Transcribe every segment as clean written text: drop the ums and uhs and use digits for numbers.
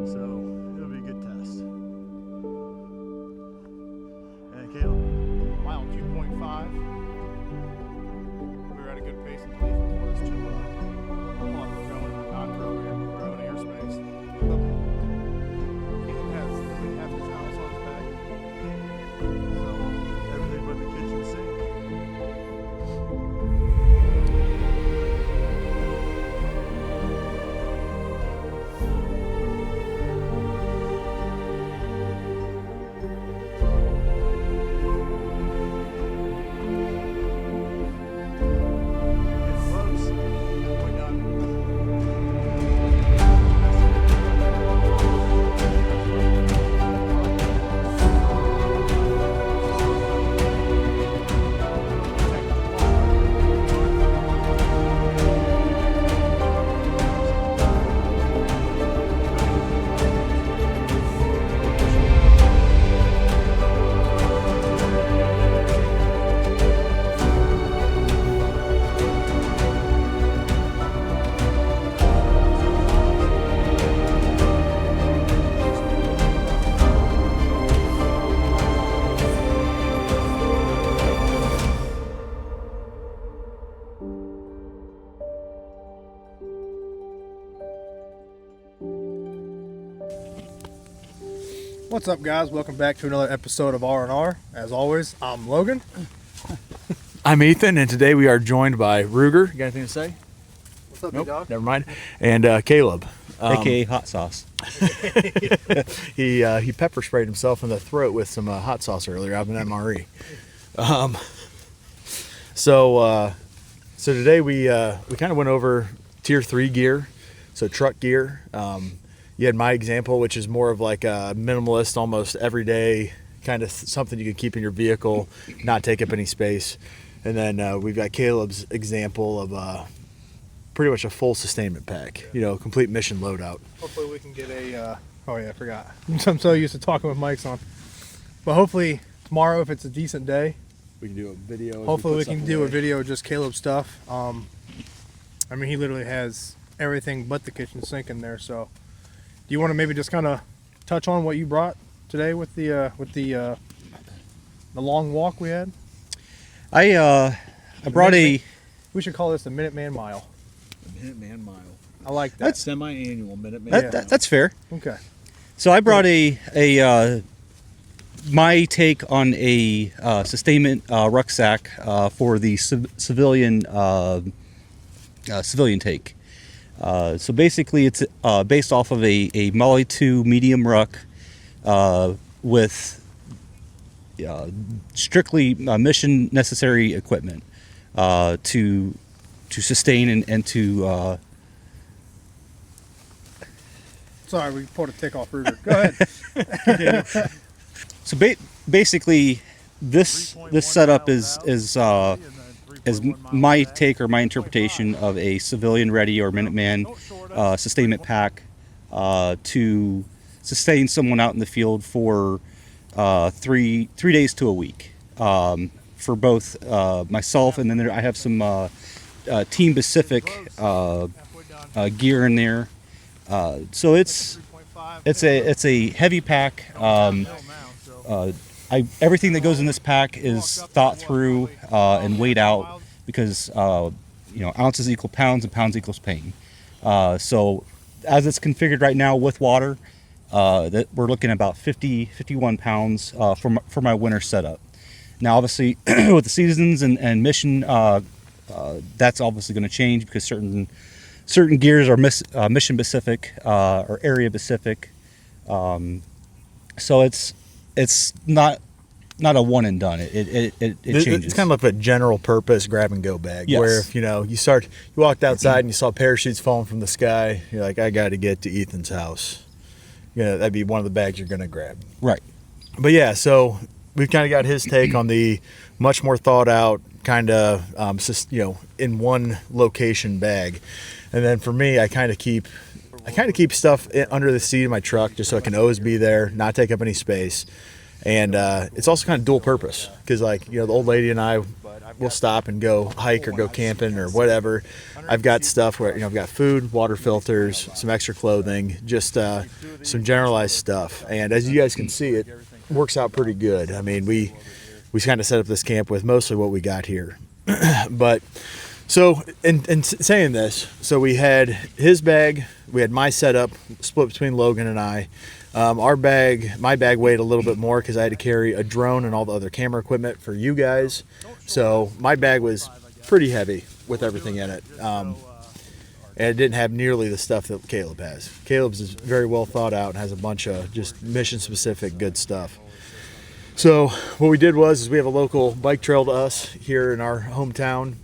So it'll be a good test. And Caleb? Mile 2.5. We were at a good pace until Ethan told us to pull off the drone, non-drone airspace. Caleb has literally half his house on his back. So everything but the kitchen sink. What's up, guys? Welcome back to another episode of R&R. As always, I'm Logan. I'm Ethan, and today we are joined by Ruger. You got anything to say? What's up, Nope, dog? never mind. And Caleb. AKA hot sauce. He pepper sprayed himself in the throat with some hot sauce earlier out of an MRE. So today we kind of went over tier 3 gear, so truck gear. You had my example, which is more of like a minimalist, almost everyday kind of something you can keep in your vehicle, not take up any space. And then we've got Caleb's example of pretty much a full sustainment pack, complete mission loadout. Hopefully we can get a, oh yeah, I forgot. I'm so used to talking with mics on. But hopefully tomorrow, if it's a decent day, We can do a video. hopefully we can do a video of just Caleb's stuff. I mean, he literally has everything but the kitchen sink in there. So do you want to maybe just kind of touch on what you brought today with the long walk we had? I brought a. We should call this the Minuteman Mile. The Minuteman Mile. I like that. That's- Semi-annual Minuteman. That's fair. Okay. So I brought a my take on a sustainment rucksack for the civilian take. So basically, it's based off of a Molly 2 medium ruck with strictly mission necessary equipment to sustain and to. Sorry, we pulled a tick off Ruger. Go ahead. So basically, this setup is my take or my interpretation of a civilian ready or Minuteman sustainment pack to sustain someone out in the field for 3 days to a week for both myself, and then I have some team specific gear in there. So it's a heavy pack. Everything that goes in this pack is thought through and weighed out because ounces equal pounds and pounds equals pain. So as it's configured right now with water, that we're looking at about 51 pounds for my winter setup. Now, obviously, with the seasons and mission, that's obviously going to change because certain gears are mission specific or area specific. So it's not a one and done. It changes. It's kind of like a general purpose grab and go bag. Yes. Where if you walked outside and you saw parachutes falling from the sky, you're like, I got to get to Ethan's house. That'd be one of the bags you're gonna grab. Right. But yeah, so we've kind of got his take on the much more thought out kind of in one location bag. And then for me, I kind of keep stuff under the seat of my truck just so it can always be there, not take up any space. And it's also kind of dual purpose because the old lady and I we'll stop and go hike or go camping or whatever. I've got stuff where, I've got food, water filters, some extra clothing, just some generalized stuff. And as you guys can see, it works out pretty good. I mean, we kind of set up this camp with mostly what we got here. But so in saying this, so we had his bag, we had my setup split between Logan and I. My bag weighed a little bit more because I had to carry a drone and all the other camera equipment for you guys. So my bag was pretty heavy with everything in it. And it didn't have nearly the stuff that Caleb has. Caleb's is very well thought out and has a bunch of just mission specific good stuff. So what we did was we have a local bike trail to us here in our hometown.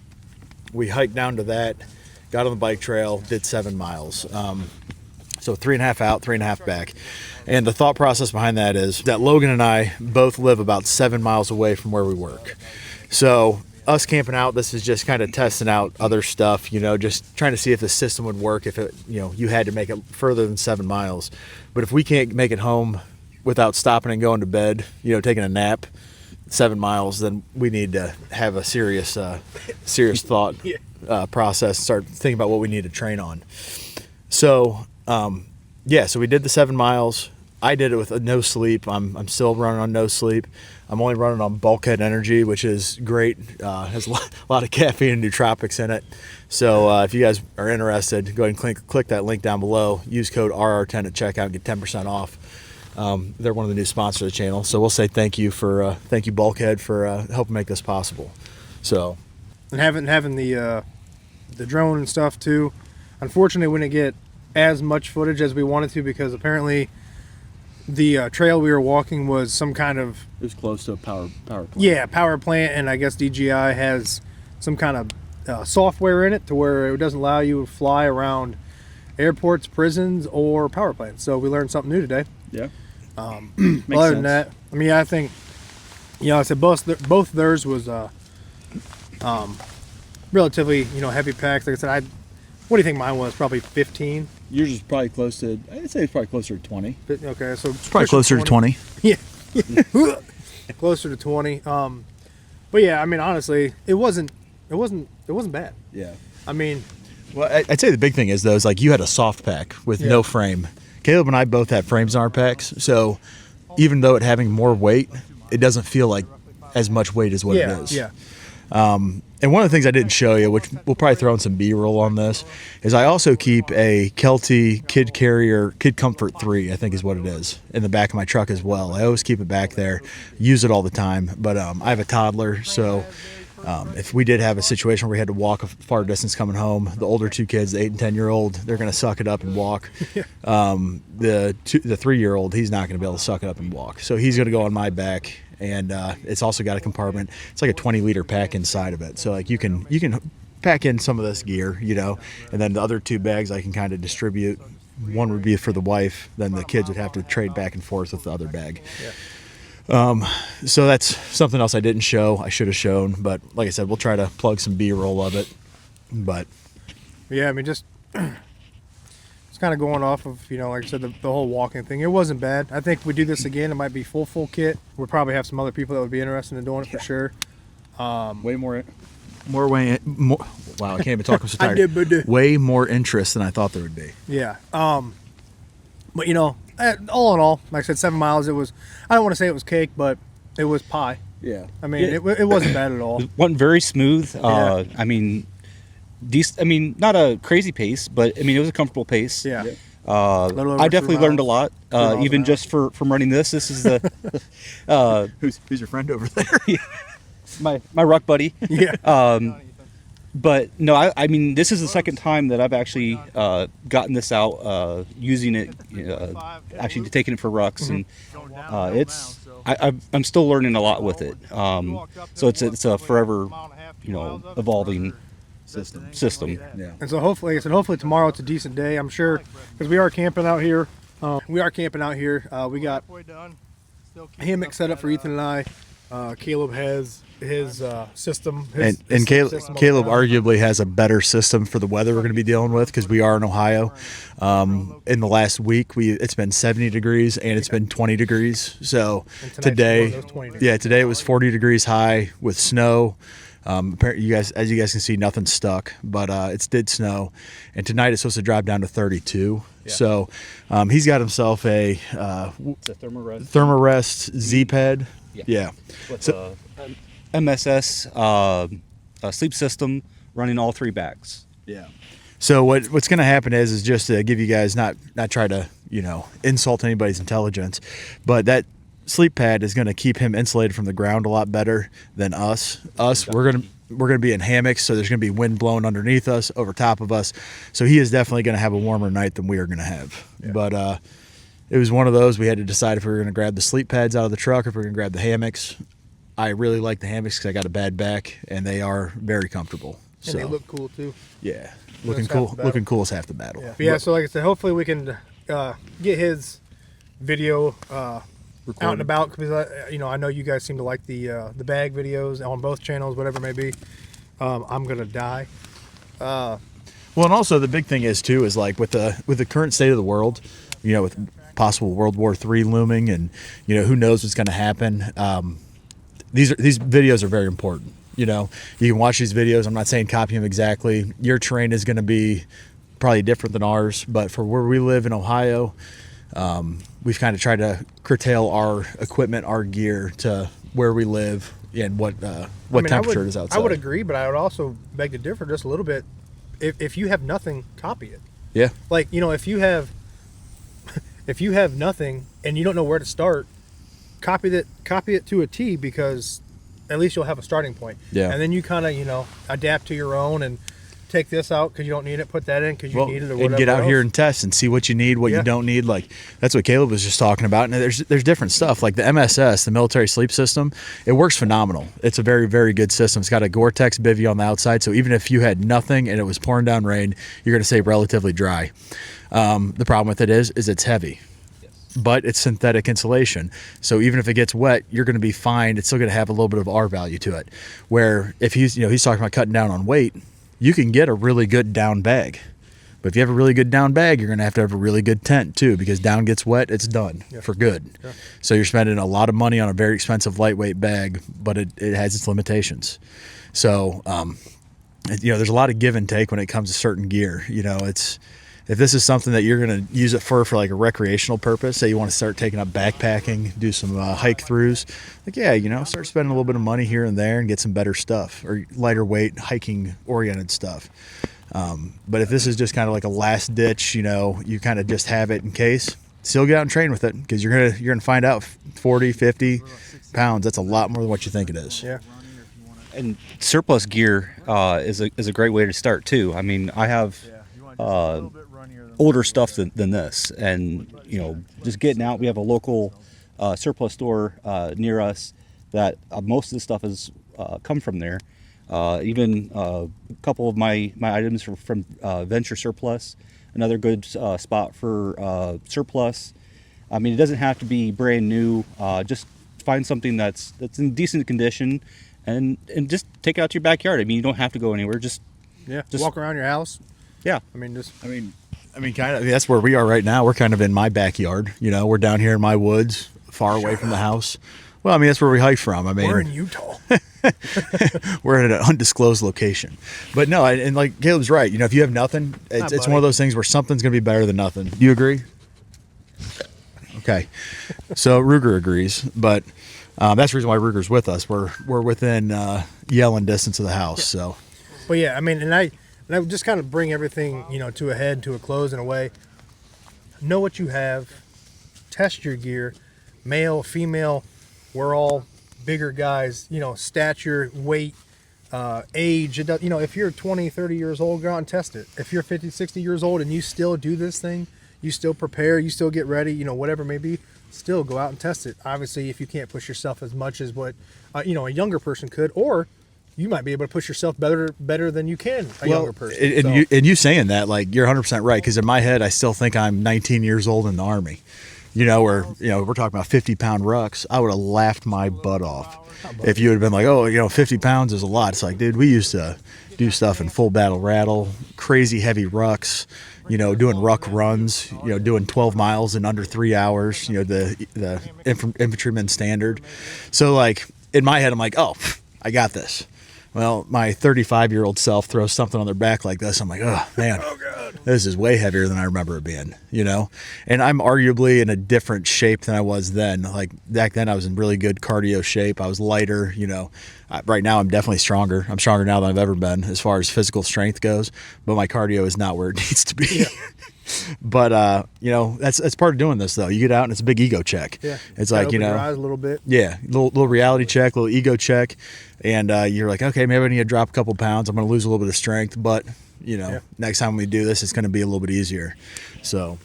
We hiked down to that, got on the bike trail, did 7 miles. So 3.5 out, 3.5 back. And the thought process behind that is that Logan and I both live about 7 miles away from where we work. So us camping out, this is just kind of testing out other stuff, just trying to see if the system would work if it, you had to make it further than 7 miles. But if we can't make it home without stopping and going to bed, taking a nap, 7 miles, then we need to have a serious thought process, start thinking about what we need to train on. So, so we did the 7 miles. I did it with no sleep. I'm still running on no sleep. I'm only running on Bulkhead Energy, which is great. Has a lot of caffeine and nootropics in it. So if you guys are interested, go ahead and click that link down below. Use code RR10 at checkout and get 10% off. They're one of the new sponsors of the channel. So we'll say thank you Bulkhead for helping make this possible. So, and having the drone and stuff too. Unfortunately, we didn't get as much footage as we wanted to because apparently the trail we were walking was some kind of... It was close to a power plant. Yeah, power plant, and I guess DJI has some kind of software in it to where it doesn't allow you to fly around airports, prisons, or power plants. So we learned something new today. Yeah. Other than that, I mean, I think, I said both theirs was relatively, heavy packs. Like I said, what do you think mine was? Probably 15? Yours is probably close to, I'd say it's probably closer to 20. Okay, so It's probably closer to 20. Yeah. Closer to 20. But yeah, I mean, honestly, it wasn't bad. Yeah. I mean, well, I'd say the big thing is though, is like you had a soft pack with no frame. Caleb and I both have frames in our packs, so even though it having more weight, it doesn't feel like as much weight as what it is. Yeah. And one of the things I didn't show you, which we'll probably throw in some B-roll on this, is I also keep a Kelty Kid Carrier Kid Comfort 3, I think is what it is, in the back of my truck as well. I always keep it back there, use it all the time, but I have a toddler, so if we did have a situation where we had to walk a far distance coming home, the older two kids, the 8 and 10-year-old, they're going to suck it up and walk. The 3-year-old, he's not going to be able to suck it up and walk, so he's going to go on my back. And it's also got a compartment. It's like a 20-liter pack inside of it. So like you can pack in some of this gear, and then the other 2 bags I can kind of distribute. One would be for the wife, then the kids would have to trade back and forth with the other bag. Yeah. So that's something else I didn't show. I should have shown, but like I said, we'll try to plug some B-roll of it. But yeah, I mean, just it's kind of going off of, like I said, the whole walking thing. It wasn't bad. I think if we do this again, it might be full kit. We'll probably have some other people that would be interested in doing it for sure. Way more. Wow, I can't even talk. I'm so tired. Way more interest than I thought there would be. Yeah. But all in all, like I said, 7 miles. It was. I don't want to say it was cake, but it was pie. Yeah. I mean, it wasn't bad at all. It went very smooth. I mean, not a crazy pace, but I mean, it was a comfortable pace. Yeah. I definitely learned a lot, even just from running this. This is the who's your friend over there? my Ruck buddy. Yeah. But no, I mean, this is the second time that I've actually gotten this out, using it, actually taking it for rucks, and I'm still learning a lot with it. So it's a forever, evolving system. Yeah. And so hopefully tomorrow it's a decent day. I'm sure, because we are camping out here. We got hammock set up for Ethan and I. Caleb has his system. Caleb arguably has a better system for the weather we're going to be dealing with because we are in Ohio. In the last week, it's been 70 degrees and it's been 20 degrees. So today it was 40 degrees high with snow. Apparently, as you guys can see, nothing's stuck, but it did snow, and tonight it's supposed to drop down to 32. Yeah. So he's got himself a It's a Thermarest Z-Pad. Yeah. With MSS sleep system running all 3 bags. Yeah. So what's going to happen is just to give you guys not try to insult anybody's intelligence, but that sleep pad is going to keep him insulated from the ground a lot better than us. We're gonna be in hammocks, so there's gonna be wind blowing underneath us, over top of us. So he is definitely gonna have a warmer night than we are gonna have. Yeah. But it was one of those we had to decide if we were gonna grab the sleep pads out of the truck or if we were gonna grab the hammocks. I really like the hammocks because I got a bad back and they are very comfortable. And they look cool too. Yeah, looking cool is half the battle. Yeah. So like I said, hopefully we can get his video out and about, because I know you guys seem to like the bag videos on both channels, whatever it may be. I'm gonna die. Well, and also the big thing is too is like with the current state of the world, with possible World War III looming, and who knows what's going to happen. These videos are very important. You can watch these videos. I'm not saying copy them exactly. Your terrain is going to be probably different than ours, but for where we live in Ohio, we've kind of tried to curtail our equipment, our gear to where we live and what temperature it is outside. I would agree, but I would also beg to differ just a little bit. If you have nothing, copy it. Yeah. Like, if you have nothing and you don't know where to start, copy it to a T, because at least you'll have a starting point. Yeah. And then you kind of, adapt to your own and take this out because you don't need it, put that in because you need it, or whatever. And get out here and test and see what you need, what you don't need. Like, that's what Caleb was just talking about. And there's different stuff. Like the MSS, the military sleep system, it works phenomenal. It's a very, very good system. It's got a Gore-Tex bivy on the outside, so even if you had nothing and it was pouring down rain, you're going to stay relatively dry. The problem with it is it's heavy. But it's synthetic insulation. So even if it gets wet, you're going to be fine. It's still going to have a little bit of R value to it. Where if he's talking about cutting down on weight, you can get a really good down bag. But if you have a really good down bag, you're going to have a really good tent too, because down gets wet, it's done for good. Yeah. So you're spending a lot of money on a very expensive lightweight bag, but it has its limitations. So, there's a lot of give and take when it comes to certain gear. If this is something that you're going to use it for like a recreational purpose, say you want to start taking up backpacking, do some hike throughs, start spending a little bit of money here and there and get some better stuff, or lighter weight hiking oriented stuff. But if this is just kind of like a last ditch, you kind of just have it in case, still get out and train with it, because you're going to find out 40, 50 pounds. That's a lot more than what you think it is. Yeah. And surplus gear is a great way to start too. I mean, I have older stuff than this, and just getting out. We have a local surplus store near us that most of the stuff has come from there. Even a couple of my items from Venture Surplus, another good spot for surplus. I mean, it doesn't have to be brand new. Just find something that's in decent condition, and just take it out to your backyard. I mean, you don't have to go anywhere. Just walk around your house. Yeah. I mean, that's where we are right now. We're kind of in my backyard. We're down here in my woods, far away from the house. Well, I mean, that's where we hike from. I mean, we're in Utah. We're at an undisclosed location. But no, and like Caleb's right. If you have nothing, it's one of those things where something's going to be better than nothing. Do you agree? Okay. So Ruger agrees, but that's the reason why Ruger's with us. We're within yelling distance of the house. So. But yeah, I mean, and I would just kind of bring everything, to a head, to a close in a way. Know what you have. Test your gear. Male, female, we're all bigger guys, stature, weight, age. If you're 20, 30 years old, go out and test it. If you're 50, 60 years old and you still do this thing, you still prepare, you still get ready, whatever it may be, still go out and test it. Obviously, if you can't push yourself as much as what, a younger person could, or you might be able to push yourself better than you can younger person. And you saying that, like, you're 100% right, because in my head, I still think I'm 19 years old in the Army. We're talking about 50-pound rucks. I would have laughed my butt off if you would have been like, 50 pounds is a lot. It's like, dude, we used to do stuff in full battle rattle, crazy heavy rucks, doing ruck runs, doing 12 miles in under 3 hours, the infantryman standard. So, like, in my head, I'm like, oh, I got this. Well, my 35-year-old self throws something on their back like this. I'm like, oh man, this is way heavier than I remember it being, you know? And I'm arguably in a different shape than I was then. Like back then I was in really good cardio shape. I was lighter, you know. Right now I'm definitely stronger. I'm stronger now than I've ever been as far as physical strength goes, but my cardio is not where it needs to be. But you know, that's part of doing this though. You get out and it's a big ego check. Yeah. It's like, you Open know, your eyes a little bit. yeah, little reality check, little ego check, and you're like, okay, maybe I need to drop a couple pounds. I'm going to lose a little bit of strength, but you know, next time we do this, it's going to be a little bit easier. So,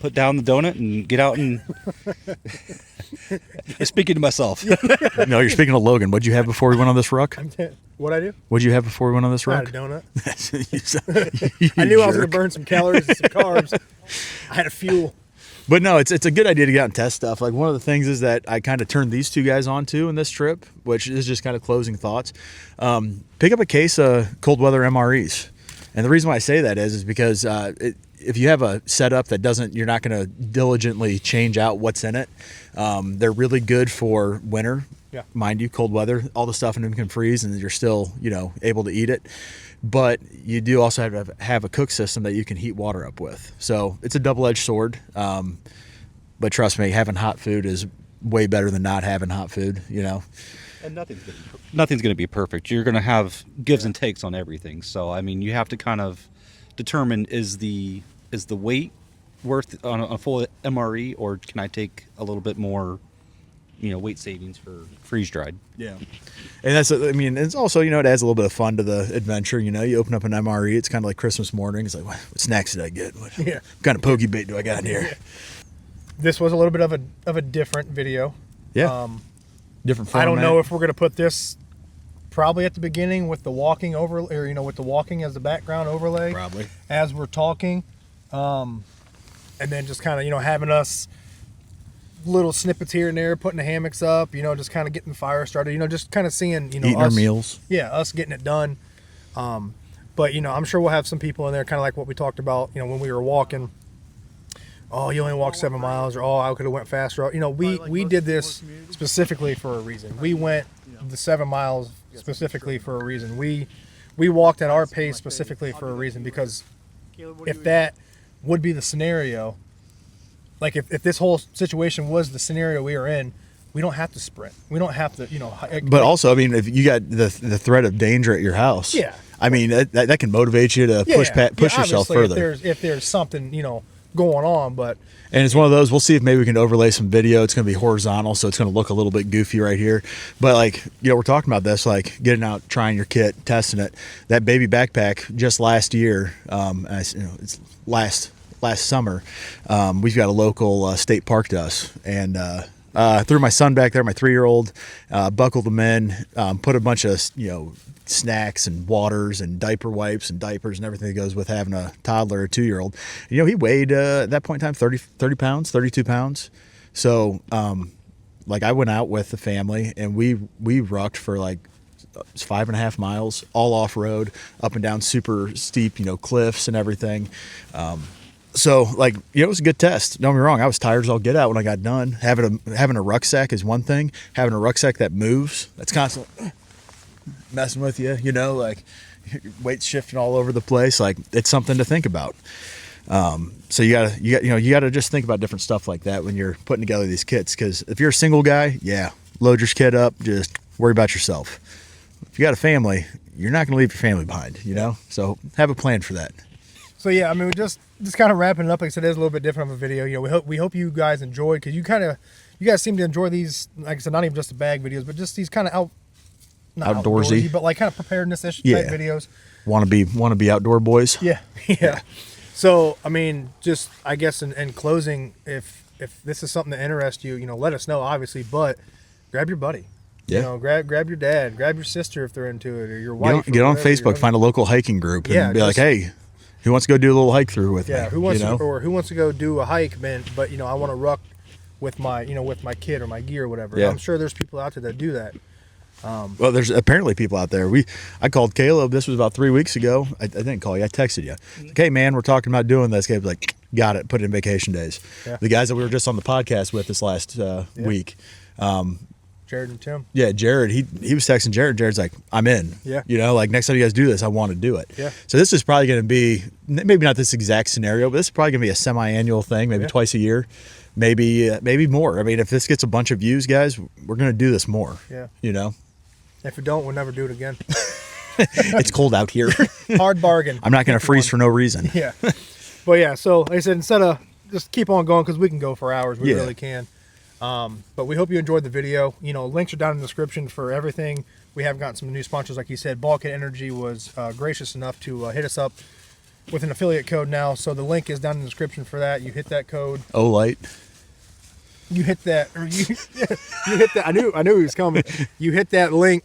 Put down the donut and get out and. I'm speaking to myself. no, you're speaking to Logan. What'd you have before we went on this ruck? What'd I do? What'd you have before we went on this I ruck? had a donut. You I knew I was jerk. going to burn some calories and some carbs. I had a fuel. But no, it's a good idea to get out and test stuff. Like one of the things is that I kind of turned these two guys on to in this trip, which is just kind of closing thoughts. Pick up a case of cold weather MREs. And the reason why I say that is because if you have a setup that doesn't, you're not going to diligently change out what's in it. They're really good for winter. Yeah. Mind you, cold weather, all the stuff in them can freeze and you're still, you know, able to eat it. But you do also have to have a cook system that you can heat water up with. So it's a double-edged sword. But trust me, having hot food is way better than not having hot food, you know. And nothing's going to be perfect. You're going to have gives and takes on everything. So I mean, you have to kind of determine is the weight worth on a full MRE, or can I take a little bit more, you know, weight savings for freeze dried? Yeah. And that's, I mean, it's also, you know, it adds a little bit of fun to the adventure. You know, you open up an MRE, it's kind of like Christmas morning. It's like, what snacks did I get? What kind of pokey bait do I got in here? This was a little bit of a different video. Yeah. Different format. I don't know if we're going to put this probably at the beginning with the walking over, or you know, with the walking as the background overlay. Probably. As we're talking, and then just kind of, you know, having us little snippets here and there, putting the hammocks up, you know, just kind of getting the fire started, you know, just kind of seeing, you know, eating us, our meals. Yeah, us getting it done. But you know, I'm sure we'll have some people in there, kind of like what we talked about, you know, when we were walking. Oh, you only walked 7 miles, or oh, I could have went faster. You know, we did this specifically for a reason. We went the 7 miles specifically for a reason. We walked at our pace specifically for a reason, because if that would be the scenario, like if this whole situation was the scenario we were in, we don't have to sprint. We don't have to, you know. But also, I mean, if you got the threat of danger at your house, yeah, I mean that can motivate you to push yourself further. If there's something, you know, going on. But and it's one of those, we'll see if maybe we can overlay some video. It's going to be horizontal, so it's going to look a little bit goofy right here. But like, you know, we're talking about this, like getting out, trying your kit, testing it. That baby backpack just last year, you know, it's last summer, we've got a local state park to us, and threw my son back there, my 3-year-old, buckled him in, put a bunch of, you know, snacks and waters and diaper wipes and diapers and everything that goes with having a toddler or 2-year-old. You know, he weighed at that point in time 30 pounds, 32 pounds. So like I went out with the family and we rucked for like 5.5 miles, all off road, up and down super steep, you know, cliffs and everything. So like, you know, it was a good test. Don't get me wrong, I was tired as all get out when I got done. Having a rucksack is one thing. Having a rucksack that moves, that's constantly messing with you, you know, like weight's shifting all over the place. Like it's something to think about. So you gotta just think about different stuff like that when you're putting together these kits. Because if you're a single guy, yeah, load your kit up, just worry about yourself. If you got a family, you're not gonna leave your family behind, you know. So have a plan for that. So yeah, I mean, just kind of wrapping it up. Like I said, it's a little bit different of a video. You know, we hope you guys enjoyed, because you guys seem to enjoy these. Like I said, not even just the bag videos, but just these kind of outdoorsy, but like kind of preparedness-ish Yeah. type videos. Want to be outdoor boys. Yeah. So I mean, just I guess in closing, if this is something that interests you, you know, let us know, obviously. But grab your buddy. Yeah. You know, grab your dad, grab your sister if they're into it, or your wife. Get on Facebook, find a local hiking group, and Yeah, be like, hey, who wants to go do a little hike through with me? Yeah, who wants you know? who wants to go do a hike, man? But you know, I want to ruck with my kid or my gear or whatever. Yeah. I'm sure there's people out there that do that. Well, there's apparently people out there. I called Caleb. This was about 3 weeks ago. I didn't call you. I texted you. Like, hey, man, we're talking about doing this. Caleb's like, got it. Put it in vacation days. Yeah. The guys that we were just on the podcast with this last week, Jared and Tim. Yeah, Jared, he was texting Jared. Jared's like, I'm in. Yeah. You know, like next time you guys do this, I want to do it. Yeah. So this is probably going to be, maybe not this exact scenario, but this is probably going to be a semi-annual thing, maybe twice a year, maybe more. I mean, if this gets a bunch of views, guys, we're going to do this more. Yeah. You know? If we don't, we'll never do it again. It's cold out here. Hard bargain. I'm not going to freeze for no reason. Yeah. But yeah, so like I said, instead of just keep on going, because we can go for hours, we really can. But we hope you enjoyed the video. You know, links are down in the description for everything. We have gotten some new sponsors, like you said. Bulkhead Energy was gracious enough to hit us up with an affiliate code now. So the link is down in the description for that. You hit that code. Olight. You hit that, or you hit that. I knew he was coming. You hit that link,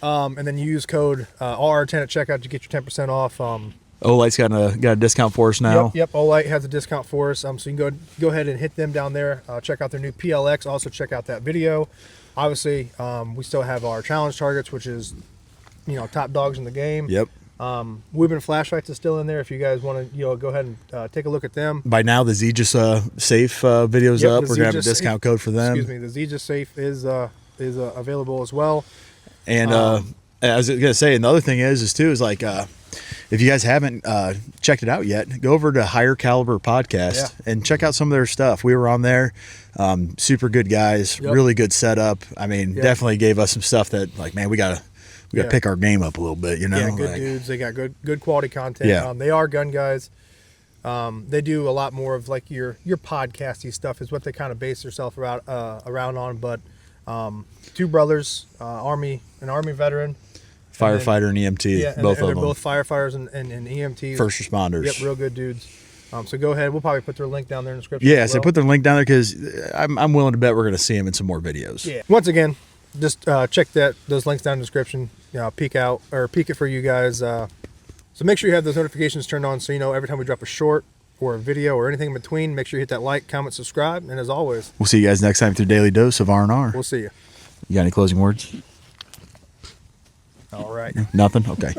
and then you use code RR10 at checkout to get your 10% off. Olight's got a discount for us now. Yep. Olight has a discount for us. So you can go ahead and hit them down there. Check out their new PLX. Also check out that video. Obviously, we still have our challenge targets, which is, you know, top dogs in the game. Yep. Wuben Flashlights is still in there. If you guys want to, you know, go ahead and take a look at them. By now, the Xegis safe video's up. We're gonna have a discount code for them. Excuse me. The Xegis safe is available as well. And I was gonna say, and the other thing is like, if you guys haven't checked it out yet, go over to Higher Caliber Podcast and check out some of their stuff. We were on there. Super good guys, really good setup. I mean, definitely gave us some stuff that, like, man, we gotta pick our game up a little bit, you know. Yeah, good like, dudes. They got good quality content. Yeah. They are gun guys. They do a lot more of like your podcasty stuff is what they kind of base themselves around on. But two brothers, an army veteran, firefighter and EMT, yeah, both and of they're them. both firefighters and EMTs, First responders. Yep, real good dudes. So go ahead. We'll probably put their link down there in the description. Yeah, as so well. put their link down there because I'm willing to bet we're going to see them in some more videos. Yeah. Once again, just check those links down in the description. Peek it for you guys. So make sure you have those notifications turned on so you know every time we drop a short or a video or anything in between. Make sure you hit that like, comment, subscribe, and as always, We'll see you guys next time through Daily Dose of R&R. we'll see you. You got any closing words? All right. Nothing? Okay.